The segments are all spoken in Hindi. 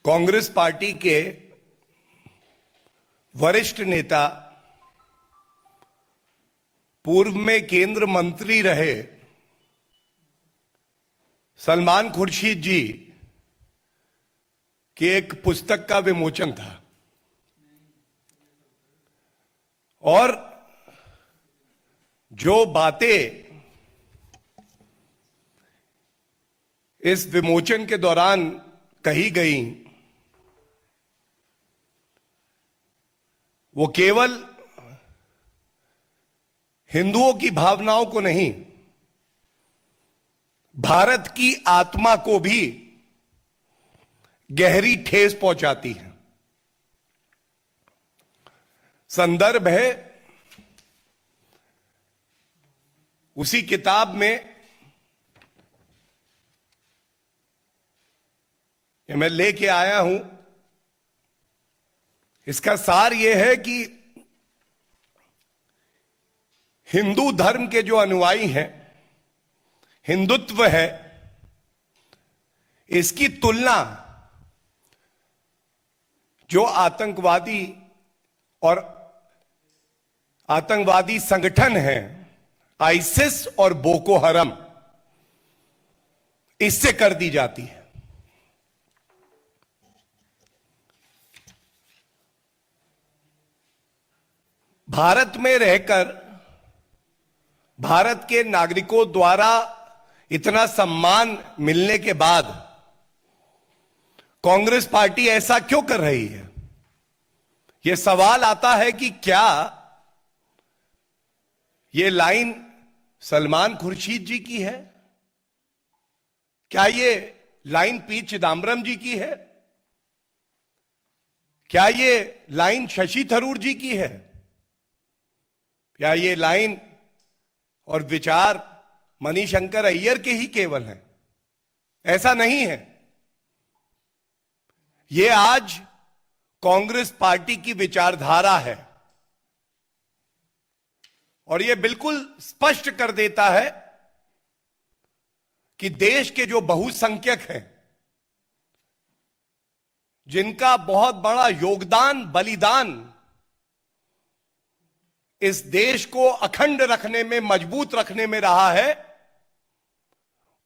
कांग्रेस पार्टी के वरिष्ठ नेता, पूर्व में केंद्र मंत्री रहे सलमान खुर्शीद जी की एक पुस्तक का विमोचन था और जो बातें इस विमोचन के दौरान कही गई वो केवल हिंदुओं की भावनाओं को नहीं, भारत की आत्मा को भी गहरी ठेस पहुंचाती है। संदर्भ है उसी किताब में, ये मैं लेके आया हूं। इसका सार यह है कि हिंदू धर्म के जो अनुयायी हैं, हिंदुत्व है, इसकी तुलना जो आतंकवादी और आतंकवादी संगठन हैं, आईसिस और बोको हरम, इससे कर दी जाती है। भारत में रहकर भारत के नागरिकों द्वारा इतना सम्मान मिलने के बाद कांग्रेस पार्टी ऐसा क्यों कर रही है? यह सवाल आता है कि क्या यह लाइन सलमान खुर्शीद जी की है? क्या यह लाइन पी चिदम्बरम जी की है? क्या यह लाइन शशि थरूर जी की है? क्या ये लाइन और विचार मणिशंकर अय्यर के ही केवल हैं? ऐसा नहीं है। ये आज कांग्रेस पार्टी की विचारधारा है और ये बिल्कुल स्पष्ट कर देता है कि देश के जो बहुसंख्यक हैं, जिनका बहुत बड़ा योगदान, बलिदान इस देश को अखंड रखने में, मजबूत रखने में रहा है,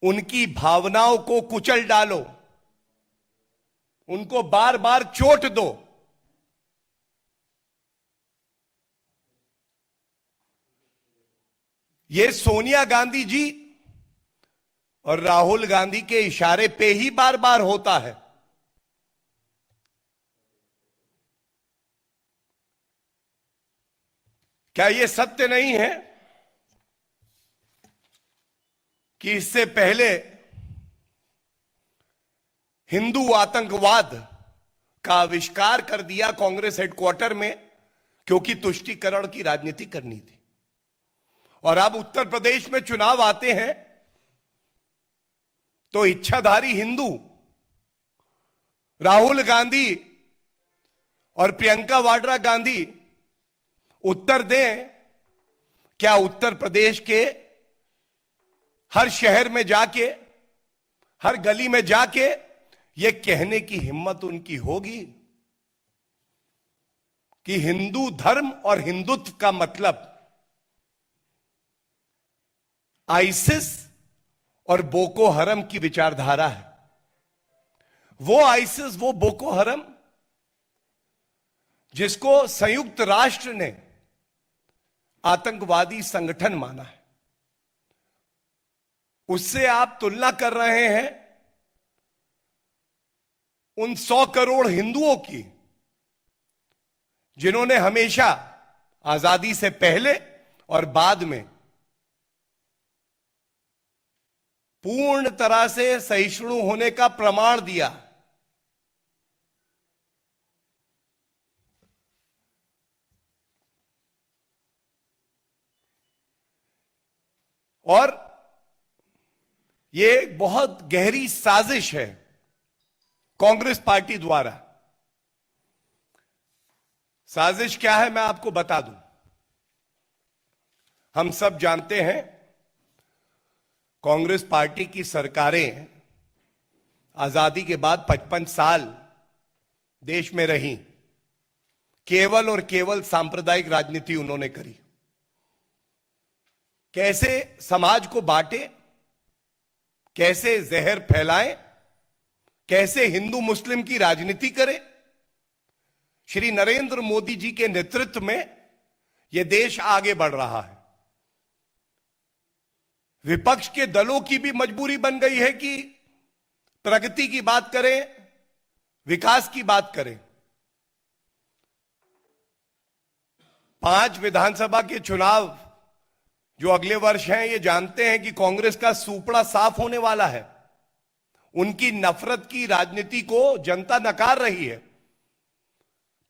उनकी भावनाओं को कुचल डालो, उनको बार बार चोट दो। ये सोनिया गांधी जी और राहुल गांधी के इशारे पे ही बार बार होता है। क्या यह सत्य नहीं है कि इससे पहले हिंदू आतंकवाद का आविष्कार कर दिया कांग्रेस हेडक्वार्टर में, क्योंकि तुष्टीकरण की राजनीति करनी थी? और अब उत्तर प्रदेश में चुनाव आते हैं तो इच्छाधारी हिंदू राहुल गांधी और प्रियंका वाड्रा गांधी उत्तर दें। क्या उत्तर प्रदेश के हर शहर में जाके, हर गली में जाके ये कहने की हिम्मत उनकी होगी कि हिंदू धर्म और हिंदुत्व का मतलब आईसिस और बोको हरम की विचारधारा है? वो आईसिस, वो बोको हरम जिसको संयुक्त राष्ट्र ने आतंकवादी संगठन माना है, उससे आप तुलना कर रहे हैं उन 100 करोड़ हिंदुओं की जिन्होंने हमेशा आजादी से पहले और बाद में पूर्ण तरह से सहिष्णु होने का प्रमाण दिया। और यह बहुत गहरी साजिश है कांग्रेस पार्टी द्वारा। साजिश क्या है मैं आपको बता दूं। हम सब जानते हैं कांग्रेस पार्टी की सरकारें आजादी के बाद 55 साल देश में रही, केवल और केवल सांप्रदायिक राजनीति उन्होंने करी। कैसे समाज को बांटे, कैसे जहर फैलाए, कैसे हिंदू मुस्लिम की राजनीति करे। श्री नरेंद्र मोदी जी के नेतृत्व में यह देश आगे बढ़ रहा है। विपक्ष के दलों की भी मजबूरी बन गई है कि प्रगति की बात करें, विकास की बात करें। 5 विधानसभा के चुनाव जो अगले वर्ष हैं, ये जानते हैं कि कांग्रेस का सूपड़ा साफ होने वाला है। उनकी नफरत की राजनीति को जनता नकार रही है।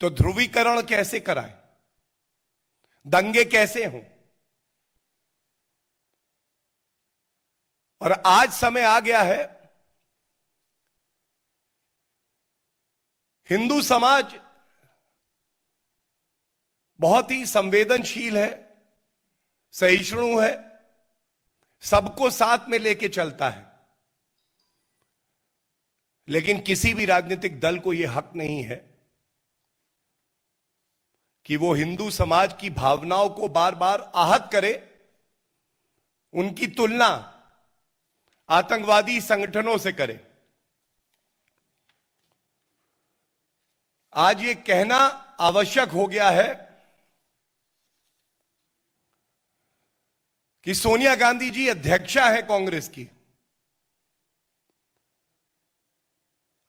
तो ध्रुवीकरण कैसे कराएं, दंगे कैसे हों। और आज समय आ गया है, हिंदू समाज बहुत ही संवेदनशील है, सहिष्णु है, सबको साथ में लेके चलता है। लेकिन किसी भी राजनीतिक दल को यह हक नहीं है कि वो हिंदू समाज की भावनाओं को बार बार आहत करे, उनकी तुलना आतंकवादी संगठनों से करे। आज ये कहना आवश्यक हो गया है कि सोनिया गांधी जी अध्यक्षा है कांग्रेस की।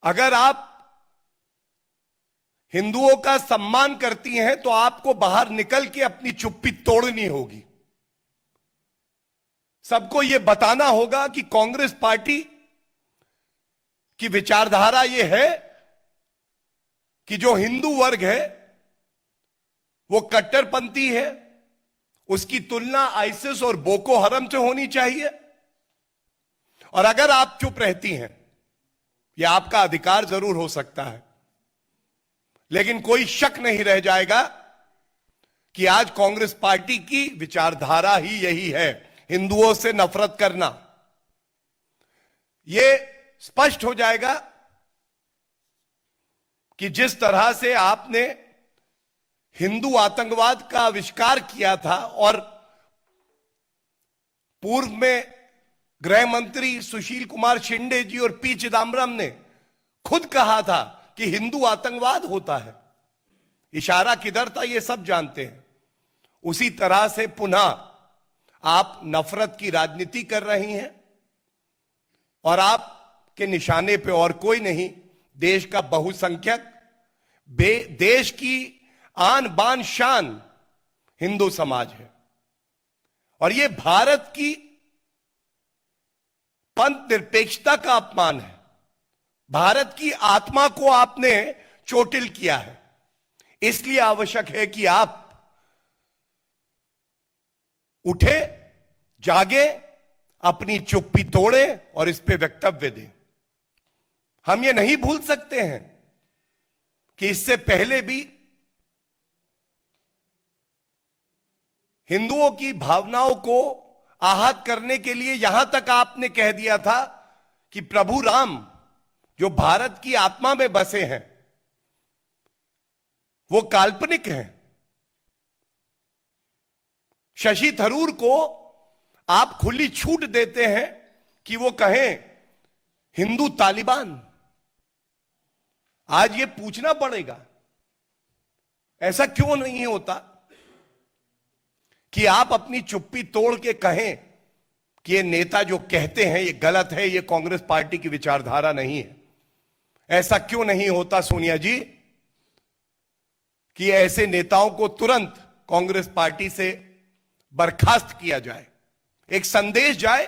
अगर आप हिंदुओं का सम्मान करती हैं तो आपको बाहर निकल के अपनी चुप्पी तोड़नी होगी। सबको यह बताना होगा कि कांग्रेस पार्टी की विचारधारा यह है कि जो हिंदू वर्ग है वो कट्टरपंथी है, उसकी तुलना आईसिस और बोको हरम से होनी चाहिए। और अगर आप चुप रहती हैं, यह आपका अधिकार जरूर हो सकता है, लेकिन कोई शक नहीं रह जाएगा कि आज कांग्रेस पार्टी की विचारधारा ही यही है, हिंदुओं से नफरत करना। यह स्पष्ट हो जाएगा कि जिस तरह से आपने हिंदू आतंकवाद का आविष्कार किया था और पूर्व में गृह मंत्री सुशील कुमार शिंदे जी और पी चिदम्बरम ने खुद कहा था कि हिंदू आतंकवाद होता है, इशारा किधर था ये सब जानते हैं। उसी तरह से पुनः आप नफरत की राजनीति कर रही हैं और आपके निशाने पे और कोई नहीं, देश का बहुसंख्यक, देश की आन बान शान हिंदू समाज है। और यह भारत की पंथ निरपेक्षता का अपमान है। भारत की आत्मा को आपने चोटिल किया है। इसलिए आवश्यक है कि आप उठे, जागे, अपनी चुप्पी तोड़े और इस पे वक्तव्य दें। हम ये नहीं भूल सकते हैं कि इससे पहले भी हिंदुओं की भावनाओं को आहत करने के लिए यहां तक आपने कह दिया था कि प्रभु राम जो भारत की आत्मा में बसे हैं वो काल्पनिक हैं। शशि थरूर को आप खुली छूट देते हैं कि वो कहें हिंदू तालिबान। आज ये पूछना पड़ेगा, ऐसा क्यों नहीं होता कि आप अपनी चुप्पी तोड़ के कहें कि ये नेता जो कहते हैं ये गलत है, ये कांग्रेस पार्टी की विचारधारा नहीं है। ऐसा क्यों नहीं होता सोनिया जी कि ऐसे नेताओं को तुरंत कांग्रेस पार्टी से बर्खास्त किया जाए, एक संदेश जाए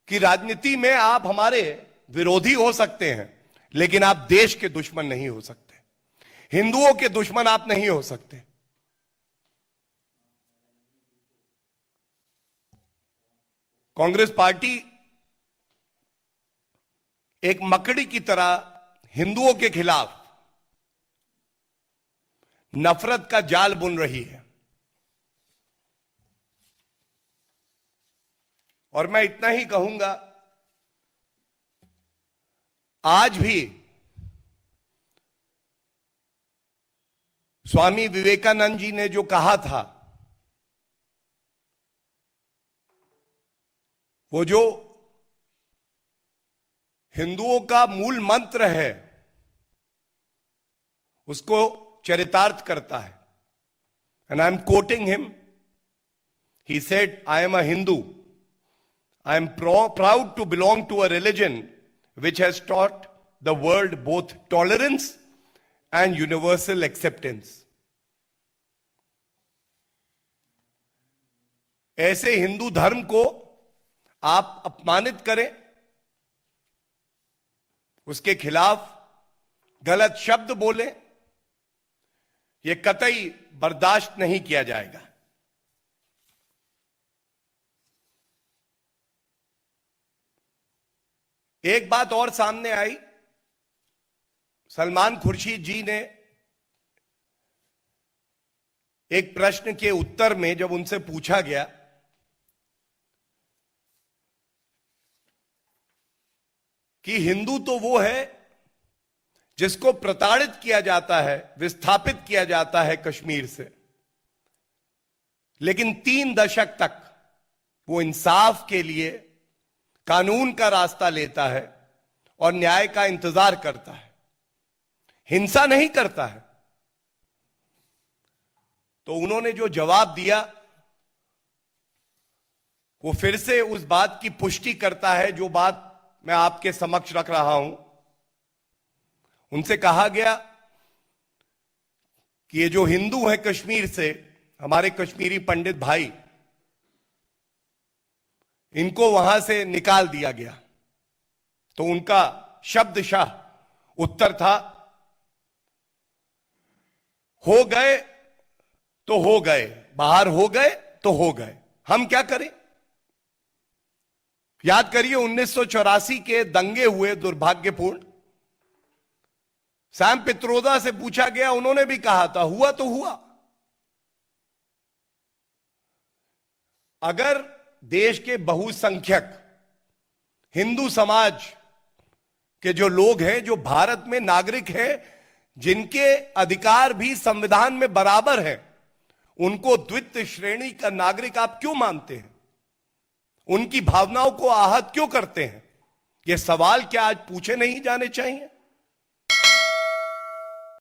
कि राजनीति में आप हमारे विरोधी हो सकते हैं लेकिन आप देश के दुश्मन नहीं हो सकते, हिंदुओं के दुश्मन आप नहीं हो सकते। कांग्रेस पार्टी एक मकड़ी की तरह हिंदुओं के खिलाफ नफरत का जाल बुन रही है। और मैं इतना ही कहूंगा, आज भी स्वामी विवेकानंद जी ने जो कहा था, वो जो हिंदुओं का मूल मंत्र है, उसको चरितार्थ करता है। And I am quoting him. He said, I am a Hindu. I am proud to belong to a religion which has taught the world both tolerance and universal acceptance. ऐसे हिंदू धर्म को आप अपमानित करें, उसके खिलाफ गलत शब्द बोलें, यह कतई बर्दाश्त नहीं किया जाएगा। एक बात और सामने आई। सलमान खुर्शीद जी ने एक प्रश्न के उत्तर में जब उनसे पूछा गया कि हिंदू तो वो है जिसको प्रताड़ित किया जाता है, विस्थापित किया जाता है कश्मीर से, लेकिन 3 दशक तक वो इंसाफ के लिए कानून का रास्ता लेता है और न्याय का इंतजार करता है, हिंसा नहीं करता है। तो उन्होंने जो जवाब दिया वो फिर से उस बात की पुष्टि करता है जो बात मैं आपके समक्ष रख रहा हूं। उनसे कहा गया कि ये जो हिंदू हैं कश्मीर से, हमारे कश्मीरी पंडित भाई, इनको वहां से निकाल दिया गया। तो उनका शब्दशः उत्तर था, हो गए तो हो गए, बाहर हो गए तो हो गए, हम क्या करें। याद करिए 1984 के दंगे हुए दुर्भाग्यपूर्ण। सैम पित्रोदा से पूछा गया, उन्होंने भी कहा था हुआ तो हुआ। अगर देश के बहुसंख्यक हिंदू समाज के जो लोग हैं, जो भारत में नागरिक हैं, जिनके अधिकार भी संविधान में बराबर हैं, उनको द्वितीय श्रेणी का नागरिक आप क्यों मानते हैं? उनकी भावनाओं को आहत क्यों करते हैं? यह सवाल क्या आज पूछे नहीं जाने चाहिए?